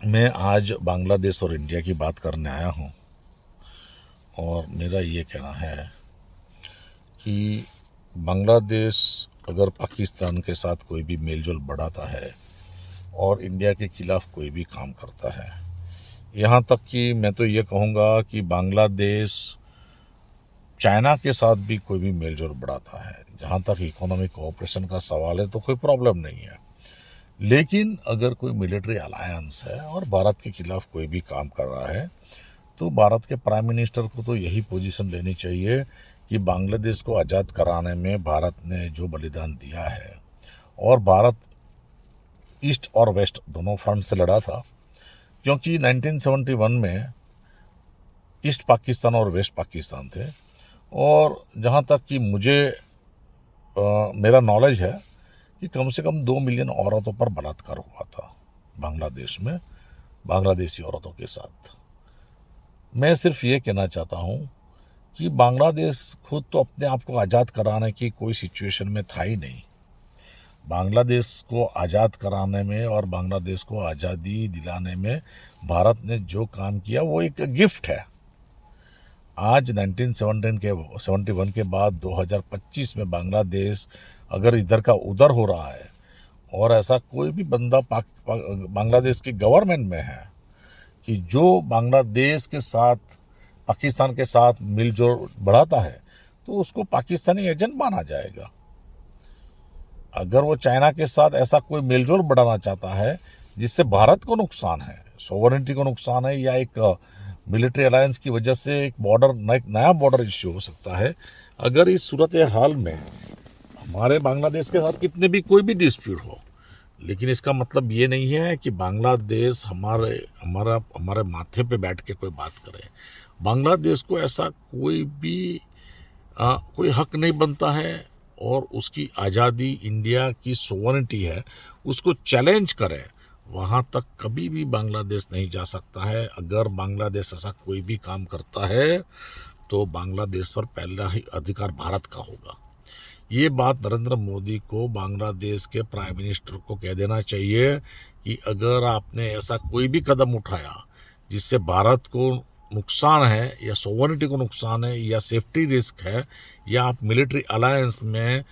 मैं आज बांग्लादेश और इंडिया की बात करने आया हूँ और मेरा ये कहना है कि बांग्लादेश अगर पाकिस्तान के साथ कोई भी मेलजोल बढ़ाता है और इंडिया के खिलाफ कोई भी काम करता है, यहाँ तक कि मैं तो ये कहूँगा कि बांग्लादेश चाइना के साथ भी कोई भी मेलजोल बढ़ाता है, जहाँ तक इकोनॉमिक कोऑपरेशन का सवाल है तो कोई प्रॉब्लम नहीं है। लेकिन अगर कोई मिलिट्री अलायंस है और भारत के खिलाफ कोई भी काम कर रहा है तो भारत के प्राइम मिनिस्टर को तो यही पोजीशन लेनी चाहिए कि बांग्लादेश को आज़ाद कराने में भारत ने जो बलिदान दिया है, और भारत ईस्ट और वेस्ट दोनों फ्रंट से लड़ा था, क्योंकि 1971 में ईस्ट पाकिस्तान और वेस्ट पाकिस्तान थे। और जहाँ तक कि मुझे मेरा नॉलेज है कि कम से कम 2 मिलियन औरतों पर बलात्कार हुआ था बांग्लादेश में, बांग्लादेशी औरतों के साथ। मैं सिर्फ ये कहना चाहता हूँ कि बांग्लादेश खुद तो अपने आप को आज़ाद कराने की कोई सिचुएशन में था ही नहीं। बांग्लादेश को आज़ाद कराने में और बांग्लादेश को आज़ादी दिलाने में भारत ने जो काम किया वो एक गिफ्ट है। आज 1971 के बाद 2025 में बांग्लादेश अगर इधर का उधर हो रहा है और ऐसा कोई भी बंदा बांग्लादेश की गवर्नमेंट में है कि जो बांग्लादेश के साथ पाकिस्तान के साथ मिलजोल बढ़ाता है तो उसको पाकिस्तानी एजेंट माना जाएगा। अगर वो चाइना के साथ ऐसा कोई मेलजोल बढ़ाना चाहता है जिससे भारत को नुकसान है, सोवरेनिटी को नुकसान है, या एक मिलिट्री अलायंस की वजह से एक नया बॉर्डर इश्यू हो सकता है, अगर इस सूरत हाल में हमारे बांग्लादेश के साथ कितने भी कोई भी डिस्प्यूट हो, लेकिन इसका मतलब ये नहीं है कि बांग्लादेश हमारे माथे पे बैठ के कोई बात करे। बांग्लादेश को ऐसा कोई हक नहीं बनता है, और उसकी आज़ादी इंडिया की सोवरेनिटी है, उसको चैलेंज करे वहाँ तक कभी भी बांग्लादेश नहीं जा सकता है। अगर बांग्लादेश ऐसा कोई भी काम करता है तो बांग्लादेश पर पहला ही अधिकार भारत का होगा। ये बात नरेंद्र मोदी को बांग्लादेश के प्राइम मिनिस्टर को कह देना चाहिए कि अगर आपने ऐसा कोई भी कदम उठाया जिससे भारत को नुकसान है, या सोवरेनिटी को नुकसान है, या सेफ्टी रिस्क है, या आप मिलिट्री अलायंस में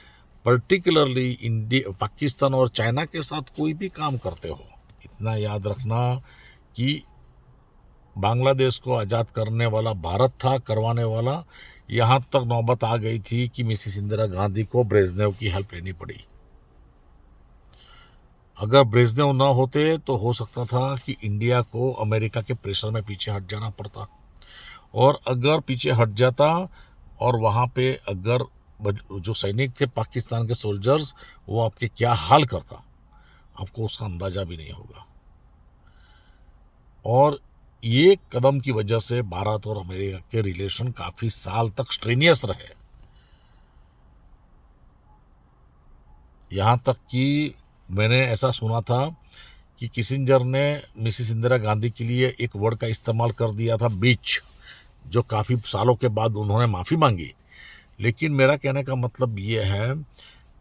पर्टिकुलरली इंडिया, पाकिस्तान और चाइना के साथ कोई भी काम करते हो, इतना याद रखना कि बांग्लादेश को आज़ाद करने वाला भारत था, करवाने वाला। यहाँ तक नौबत आ गई थी कि मिसेस इंदिरा गांधी को ब्रेजनेव की हेल्प लेनी पड़ी। अगर ब्रेजनेव ना होते तो हो सकता था कि इंडिया को अमेरिका के प्रेशर में पीछे हट जाना पड़ता, और अगर पीछे हट जाता और वहाँ पे अगर जो सैनिक थे पाकिस्तान के सोल्जर्स, वो आपके क्या हाल करता आपको उसका अंदाजा भी नहीं होगा। और ये कदम की वजह से भारत और अमेरिका के रिलेशन काफी साल तक स्ट्रेनियस रहे, यहाँ तक कि मैंने ऐसा सुना था कि किसिंजर ने मिसेस इंदिरा गांधी के लिए एक वर्ड का इस्तेमाल कर दिया था, बीच, जो काफ़ी सालों के बाद उन्होंने माफ़ी मांगी। लेकिन मेरा कहने का मतलब ये है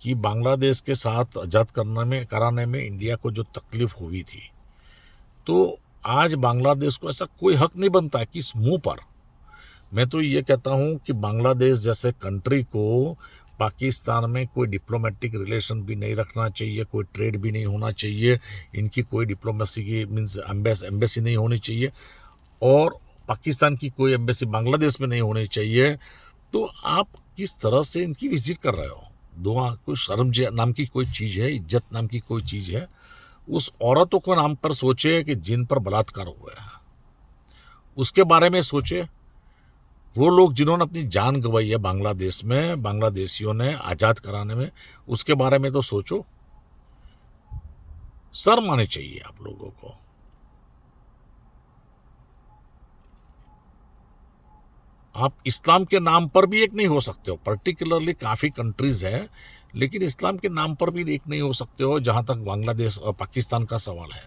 कि बांग्लादेश के साथ आज़ाद कराने में इंडिया को जो तकलीफ हुई थी, तो आज बांग्लादेश को ऐसा कोई हक नहीं बनता है कि इस मुंह पर। मैं तो ये कहता हूँ कि बांग्लादेश जैसे कंट्री को पाकिस्तान में कोई डिप्लोमेटिक रिलेशन भी नहीं रखना चाहिए, कोई ट्रेड भी नहीं होना चाहिए, इनकी कोई डिप्लोमेसी की मीन्स एम्बेसी नहीं होनी चाहिए, और पाकिस्तान की कोई एम्बेसी बांग्लादेश में नहीं होनी चाहिए। तो आप किस तरह से इनकी विजिट कर रहे हो? दुआ कोई शर्म नाम की कोई चीज़ है, इज्जत नाम की कोई चीज़ है? उस औरतों को नाम पर सोचे कि जिन पर बलात्कार हुआ है, उसके बारे में सोचे। वो लोग जिन्होंने अपनी जान गंवाई है बांग्लादेश में, बांग्लादेशियों ने आज़ाद कराने में, उसके बारे में तो सोचो। शर्म आनी चाहिए आप लोगों को। आप इस्लाम के नाम पर भी एक नहीं हो सकते हो, पर्टिकुलरली काफ़ी कंट्रीज है, लेकिन इस्लाम के नाम पर भी एक नहीं हो सकते हो जहां तक बांग्लादेश और पाकिस्तान का सवाल है।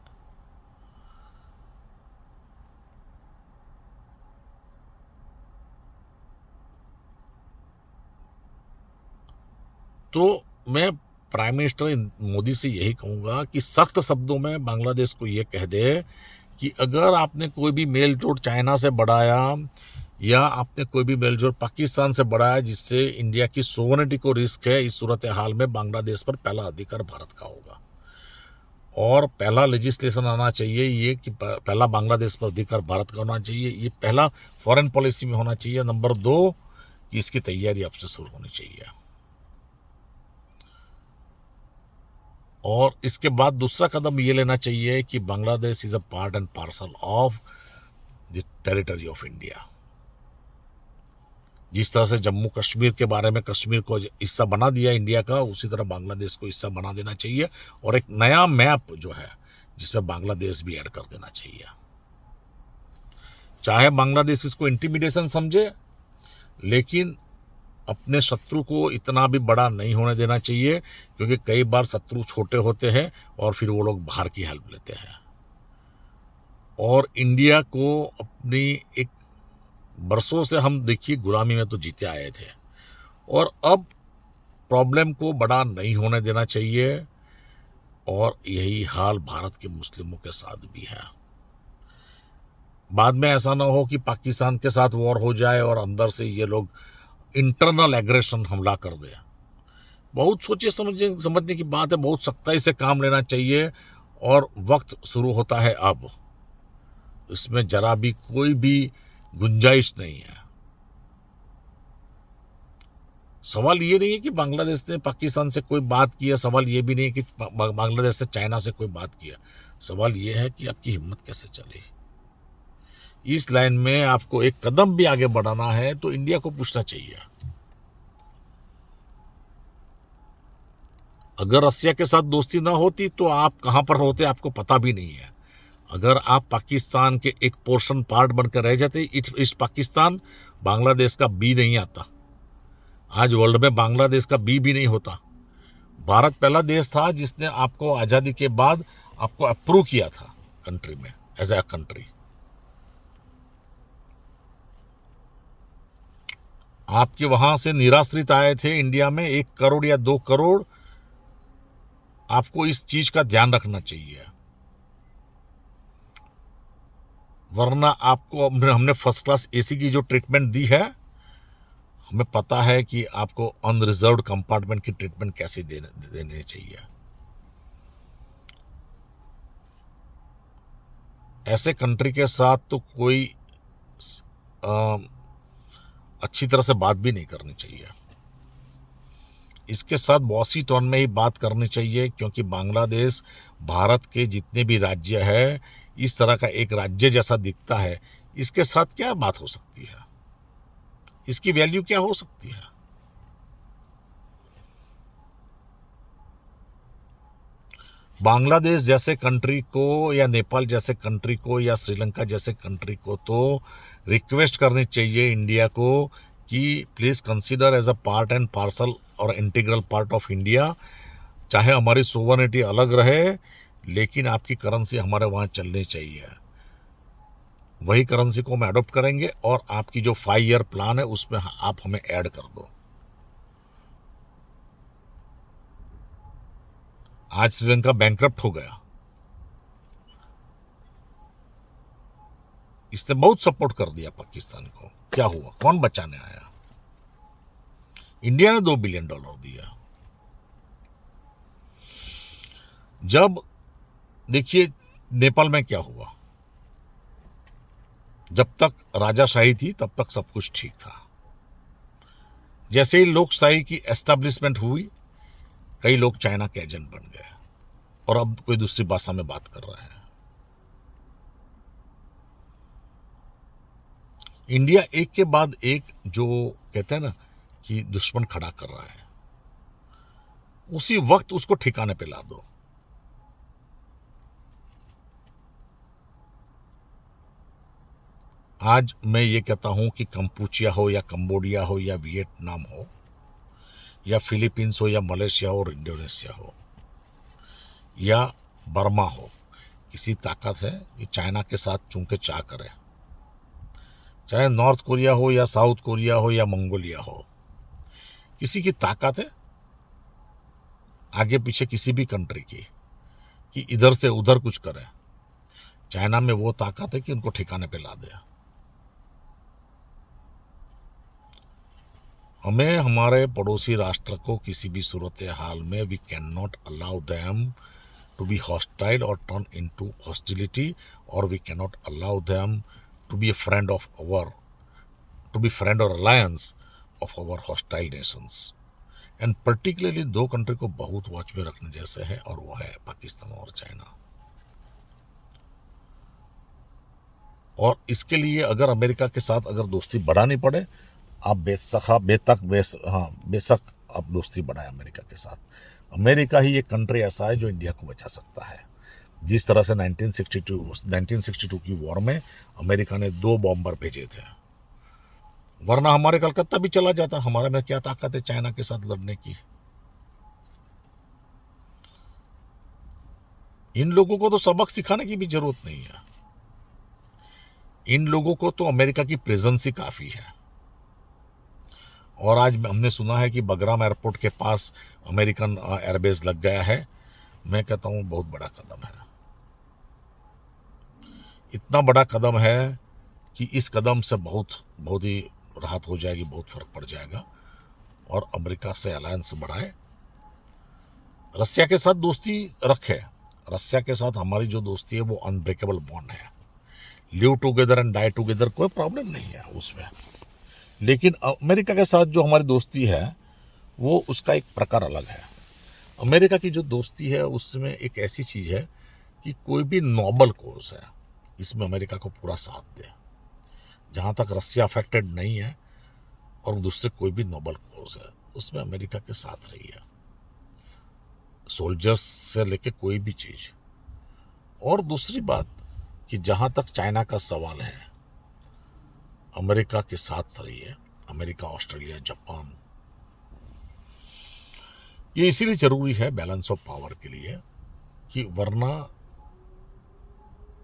तो मैं प्राइम मिनिस्टर मोदी से यही कहूंगा कि सख्त शब्दों में बांग्लादेश को ये कह दे कि अगर आपने कोई भी मेल जोल चाइना से बढ़ाया या आपने कोई भी मेल जोल पाकिस्तान से बढ़ाया जिससे इंडिया की सोवरेनिटी को रिस्क है, इस सूरत हाल में बांग्लादेश पर पहला अधिकार भारत का होगा और पहला लेजिस्लेशन आना चाहिए ये कि पहला बांग्लादेश पर अधिकार भारत का होना चाहिए। ये पहला फॉरेन पॉलिसी में होना चाहिए। नंबर 2 कि इसकी तैयारी अब से शुरू होनी चाहिए। और इसके बाद दूसरा कदम ये लेना चाहिए कि Bangladesh is a part and parcel of the territory of India. जिस तरह से जम्मू कश्मीर के बारे में कश्मीर को हिस्सा बना दिया इंडिया का, उसी तरह बांग्लादेश को हिस्सा बना देना चाहिए और एक नया मैप जो है जिसमें बांग्लादेश भी ऐड कर देना चाहिए। चाहे बांग्लादेश इसको इंटिमिडेशन समझे, लेकिन अपने शत्रु को इतना भी बड़ा नहीं होने देना चाहिए, क्योंकि कई बार शत्रु छोटे होते हैं और फिर वो लोग बाहर की हेल्प लेते हैं। और इंडिया को अपनी एक बरसों से हम देखिए गुलामी में तो जीते आए थे और अब प्रॉब्लम को बड़ा नहीं होने देना चाहिए। और यही हाल भारत के मुस्लिमों के साथ भी है। बाद में ऐसा ना हो कि पाकिस्तान के साथ वॉर हो जाए और अंदर से ये लोग इंटरनल एग्रेशन हमला कर दे। बहुत सोचे समझने की बात है, बहुत सख्ताई से काम लेना चाहिए और वक्त शुरू होता है अब। इसमें जरा भी कोई भी गुंजाइश नहीं है। सवाल ये नहीं है कि बांग्लादेश ने पाकिस्तान से कोई बात किया, सवाल ये भी नहीं है कि बांग्लादेश से चाइना से कोई बात किया। सवाल ये है कि आपकी हिम्मत कैसे चली। इस लाइन में आपको एक कदम भी आगे बढ़ाना है तो इंडिया को पूछना चाहिए। अगर रसिया के साथ दोस्ती ना होती तो आप कहां पर होते आपको पता भी नहीं है। अगर आप पाकिस्तान के एक पोर्शन पार्ट बनकर रह जाते, इस पाकिस्तान बांग्लादेश का बी नहीं आता। आज वर्ल्ड में बांग्लादेश का बी भी नहीं होता। भारत पहला देश था जिसने आपको आज़ादी के बाद आपको अप्रूव किया था कंट्री में एज ए कंट्री। आपके वहां से निराश्रित आए थे इंडिया में 1 करोड़ या 2 करोड़। आपको इस चीज का ध्यान रखना चाहिए, वरना आपको हमने फर्स्ट क्लास एसी की जो ट्रीटमेंट दी है, हमें पता है कि आपको अनरिजर्व्ड कंपार्टमेंट की ट्रीटमेंट कैसे देनी चाहिए। ऐसे कंट्री के साथ तो कोई अच्छी तरह से बात भी नहीं करनी चाहिए। इसके साथ बॉसी टोन में ही बात करनी चाहिए, क्योंकि बांग्लादेश भारत के जितने भी राज्य है इस तरह का एक राज्य जैसा दिखता है। इसके साथ क्या बात हो सकती है, इसकी वैल्यू क्या हो सकती है। बांग्लादेश जैसे कंट्री को या नेपाल जैसे कंट्री को या श्रीलंका जैसे कंट्री को तो रिक्वेस्ट करनी चाहिए इंडिया को कि please consider as a part and parcel और इंटीग्रल पार्ट ऑफ इंडिया। चाहे हमारी सोवरेनिटी अलग रहे, लेकिन आपकी करेंसी हमारे वहाँ चलनी चाहिए। वही करेंसी को हम अडोप्ट करेंगे और आपकी जो 5 ईयर प्लान है उसमें आप हमें ऐड कर दो। आज श्रीलंका बैंकरप्ट हो गया, इसने बहुत सपोर्ट कर दिया पाकिस्तान को। क्या हुआ, कौन बचाने आया? इंडिया ने $2 बिलियन दिया। जब देखिए नेपाल में क्या हुआ, जब तक राजाशाही थी तब तक सब कुछ ठीक था। जैसे ही लोकशाही की एस्टैब्लिशमेंट हुई, कई लोग चाइना के एजेंट बन गए और अब कोई दूसरी भाषा में बात कर रहा है। इंडिया एक के बाद एक जो कहते हैं ना कि दुश्मन खड़ा कर रहा है, उसी वक्त उसको ठिकाने पे ला दो। आज मैं ये कहता हूं कि कंपूचिया हो या कंबोडिया हो या वियतनाम हो या फिलीपींस हो या मलेशिया हो और इंडोनेशिया हो या बर्मा हो, किसी ताकत है कि चाइना के साथ चूंकि चाह करे। चाहे नॉर्थ कोरिया हो या साउथ कोरिया हो या मंगोलिया हो, किसी की ताकत है आगे पीछे किसी भी कंट्री की कि इधर से उधर कुछ करे। चाइना में वो ताकत है कि उनको ठिकाने पे ला दे। हमें हमारे पड़ोसी राष्ट्र को किसी भी सूरत हाल में we can not allow them to be hostile और टर्न इनटू हॉस्टिलिटी, और we can not allow them to be a friend of our, to be friend और alliance of our hostile nations. And particularly दो country को बहुत watch में रखने जैसे है, और वो है पाकिस्तान और चाइना। और इसके लिए अगर अमेरिका के साथ अगर दोस्ती बढ़ानी पड़े, आप बेशक आप दोस्ती बढ़ाएं अमेरिका के साथ। अमेरिका ही एक कंट्री ऐसा है जो इंडिया को बचा सकता है। जिस तरह से 1962 की वॉर में अमेरिका ने 2 बॉम्बर भेजे थे, वरना हमारे कलकत्ता भी चला जाता। हमारे में क्या ताकत है चाइना के साथ लड़ने की? इन लोगों को तो सबक सिखाने की भी जरूरत नहीं है। इन लोगों को तो अमेरिका की प्रेजेंस ही काफी है। और आज हमने सुना है कि बगराम एयरपोर्ट के पास अमेरिकन एयरबेस लग गया है। मैं कहता हूं बहुत बड़ा कदम है। इतना बड़ा कदम है कि इस कदम से बहुत ही राहत हो जाएगी, बहुत फर्क पड़ जाएगा। और अमेरिका से अलायंस बढ़ाए, रसिया के साथ दोस्ती रखे। रसिया के साथ हमारी जो दोस्ती है वो अनब्रेकेबल बॉन्ड है। Live together and die together, कोई प्रॉब्लम नहीं है उसमें। लेकिन अमेरिका के साथ जो हमारी दोस्ती है वो उसका एक प्रकार अलग है। अमेरिका की जो दोस्ती है उसमें एक ऐसी चीज़ है कि कोई भी नोबल कोर्स है, इसमें अमेरिका को पूरा साथ दे। जहाँ तक रसिया अफेक्टेड नहीं है और दूसरे कोई भी नोबल कोर्स है, उसमें अमेरिका के साथ रही है, सोल्जर्स से लेके कोई भी चीज़। और दूसरी बात कि जहाँ तक चाइना का सवाल है, अमेरिका के साथ रही है। America, Australia, Japan. ये इसीलिए जरूरी है बैलेंस ऑफ पावर के लिए, कि वरना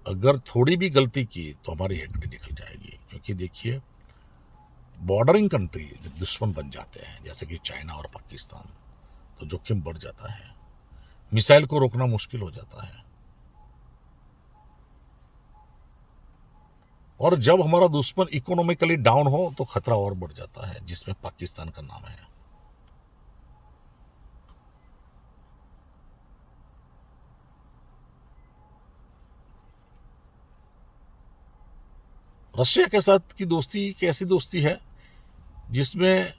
अगर थोड़ी भी गलती की तो हमारी हैकड़ी निकल जाएगी। क्योंकि देखिए, बॉर्डरिंग कंट्री जब दुश्मन बन जाते हैं जैसे कि चाइना और पाकिस्तान, तो जोखिम बढ़ जाता है, मिसाइल को रोकना मुश्किल हो जाता है। और जब हमारा दुश्मन इकोनॉमिकली डाउन हो तो खतरा और बढ़ जाता है, जिसमें पाकिस्तान का नाम है। रशिया के साथ की दोस्ती एक ऐसी दोस्ती है जिसमें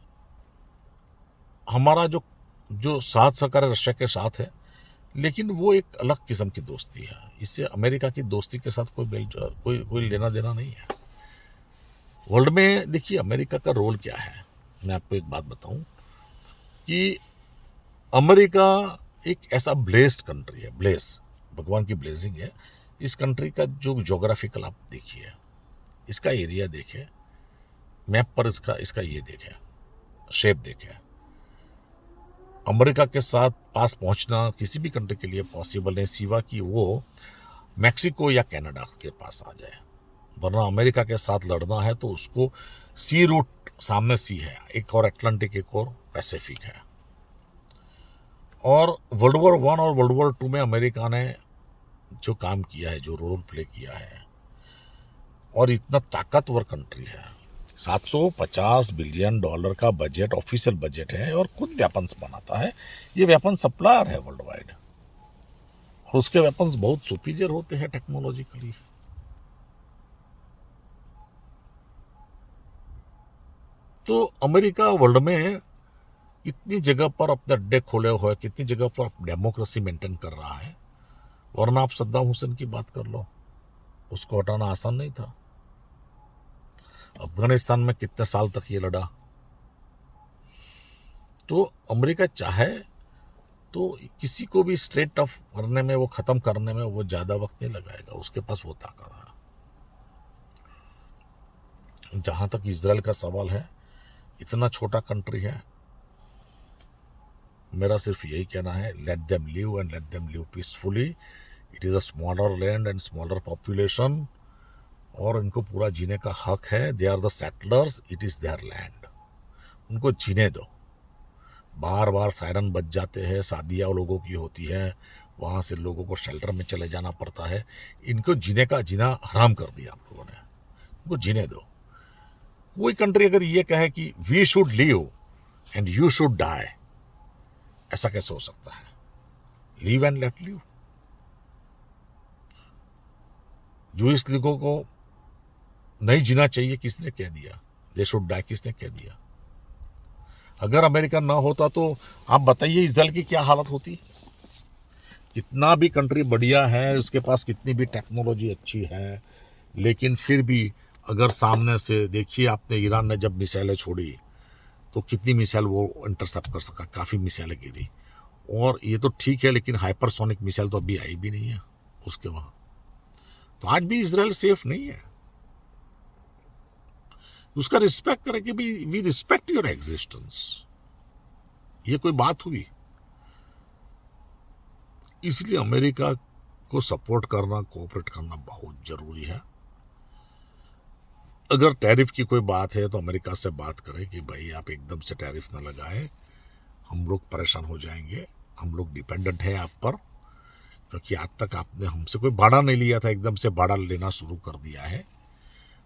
हमारा जो जो साथ सहकार रशिया के साथ है, लेकिन वो एक अलग किस्म की दोस्ती है। इससे अमेरिका की दोस्ती के साथ कोई लेना देना नहीं है। वर्ल्ड में देखिए अमेरिका का रोल क्या है। मैं आपको एक बात बताऊं कि अमेरिका एक ऐसा ब्लेस्ड कंट्री है, ब्लेस भगवान की ब्लेसिंग है। इस कंट्री का जो ज्योग्राफिकल आप देखिए, इसका एरिया देखें, मैप पर इसका ये देखें, शेप देखें। अमेरिका के साथ पास पहुंचना किसी भी कंट्री के लिए पॉसिबल नहीं, सिवा कि वो मैक्सिको या कनाडा के पास आ जाए। वरना अमेरिका के साथ लड़ना है तो उसको सी रूट, सामने सी है, एक और अटलांटिक, एक और पैसिफिक है। और वर्ल्ड वॉर 1 और वर्ल्ड वॉर 2 में अमेरिका ने जो काम किया है, जो रोल प्ले किया है, और इतना ताकतवर कंट्री है, $750 बिलियन का बजट, ऑफिशियल बजट है, और खुद वेपन्स बनाता है। ये वेपन सप्लायर है वर्ल्ड वाइड, और उसके वेपन्स बहुत सुपीरियर होते हैं टेक्नोलॉजिकली। तो अमेरिका वर्ल्ड में कितनी जगह पर अपने अड्डे खोले हुए, कितनी जगह पर डेमोक्रेसी मेंटेन कर रहा है। वरना आप सद्दाम हुसैन की बात कर लो, उसको हटाना आसान नहीं था। अफगानिस्तान में कितने साल तक ये लड़ा। तो अमेरिका चाहे तो किसी को भी स्ट्रेट ऑफ करने में, वो खत्म करने में वो ज्यादा वक्त नहीं लगाएगा, उसके पास वो ताकत है। जहां तक इजराइल का सवाल है, इतना छोटा कंट्री है, मेरा सिर्फ यही कहना है, let them live and let them live peacefully. It is a smaller land and smaller population, और इनको पूरा जीने का हक है। They are the settlers, it is their land, उनको जीने दो। बार बार सायरन बज जाते हैं, शादियाँ लोगों की होती है, वहाँ से लोगों को शेल्टर में चले जाना पड़ता है। इनको जीना हराम कर दिया आप लोगों ने, इनको जीने दो। कोई कंट्री अगर ये कहे कि we should live and you should die, ऐसा कैसे हो सकता है? Live and let live. Jewish लोगों को नहीं जीना चाहिए, किसने कह दिया? दे शुड डाई किसने कह दिया? अगर अमेरिका ना होता तो आप बताइए इसराइल की क्या हालत होती? कितना भी कंट्री बढ़िया है, उसके पास कितनी भी टेक्नोलॉजी अच्छी है, लेकिन फिर भी अगर सामने से देखिए, आपने ईरान ने जब मिसाइलें छोड़ी तो कितनी मिसाइल वो इंटरसेप्ट कर सका, काफ़ी मिसाइलें गिरी। और ये तो ठीक है, लेकिन हाइपरसोनिक मिसाइल तो अभी आई भी नहीं है उसके वहाँ। तो आज भी इसराइल सेफ नहीं है। उसका रिस्पेक्ट करें कि भी वी रिस्पेक्ट योर एग्जिस्टेंस। ये कोई बात हुई? इसलिए अमेरिका को सपोर्ट करना, कोऑपरेट करना बहुत जरूरी है। अगर टैरिफ की कोई बात है तो अमेरिका से बात करें कि भाई आप एकदम से टैरिफ ना लगाएं, हम लोग परेशान हो जाएंगे, हम लोग डिपेंडेंट हैं आप पर, क्योंकि आज तक आपने हमसे कोई भाड़ा नहीं लिया था, एकदम से भाड़ा लेना शुरू कर दिया है।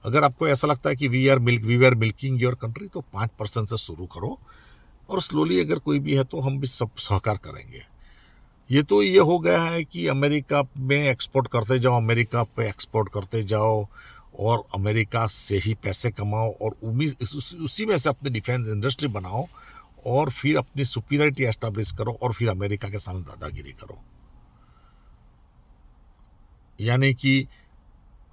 अगर आपको ऐसा लगता है कि we are milking your country, तो 5% से शुरू करो, और स्लोली अगर कोई भी है तो हम भी सब सहकार करेंगे। ये तो ये हो गया है कि अमेरिका में एक्सपोर्ट करते जाओ, अमेरिका पे एक्सपोर्ट करते जाओ, और अमेरिका से ही पैसे कमाओ, और उसी में से अपनी डिफेंस इंडस्ट्री बनाओ, और फिर अपनी सुपीरियरिटी एस्टैब्लिश करो, और फिर अमेरिका के सामने दादागिरी करो। यानी कि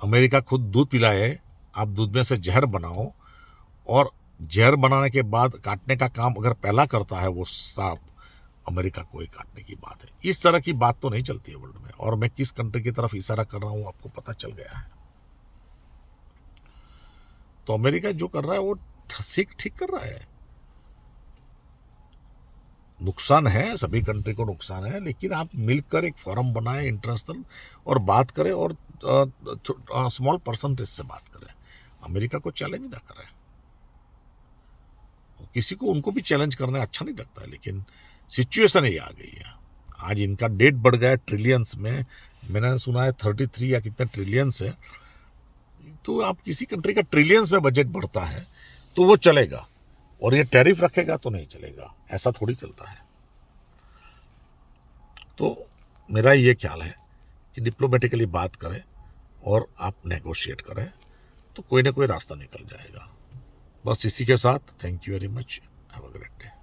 अमेरिका खुद दूध पिलाए, आप दूध में से जहर बनाओ, और जहर बनाने के बाद काटने का काम अगर पहला करता है वो सांप, अमेरिका को ही काटने की बात है। इस तरह की बात तो नहीं चलती है वर्ल्ड में। और मैं किस कंट्री की तरफ इशारा कर रहा हूं आपको पता चल गया है। तो अमेरिका जो कर रहा है वो ठीक कर रहा है। नुकसान है, सभी कंट्री को नुकसान है, लेकिन आप मिलकर एक फोरम बनाए इंटरनेशनल, और बात करें, और स्मॉल परसेंटेज से बात करें। अमेरिका को चैलेंज ना करें। किसी को उनको भी चैलेंज करना अच्छा नहीं लगता है, लेकिन सिचुएशन ही आ गई है। आज इनका डेट बढ़ गया है ट्रिलियंस में। मैंने सुना है 33 या कितने ट्रिलियंस है। तो आप किसी कंट्री का ट्रिलियंस में बजट बढ़ता है तो वो चलेगा, और ये टैरिफ रखेगा तो नहीं चलेगा। ऐसा थोड़ी चलता है। तो मेरा ये ख्याल है कि डिप्लोमेटिकली बात करें और आप नेगोशिएट करें, तो कोई ना कोई रास्ता निकल जाएगा। बस इसी के साथ thank you very much, have a great day.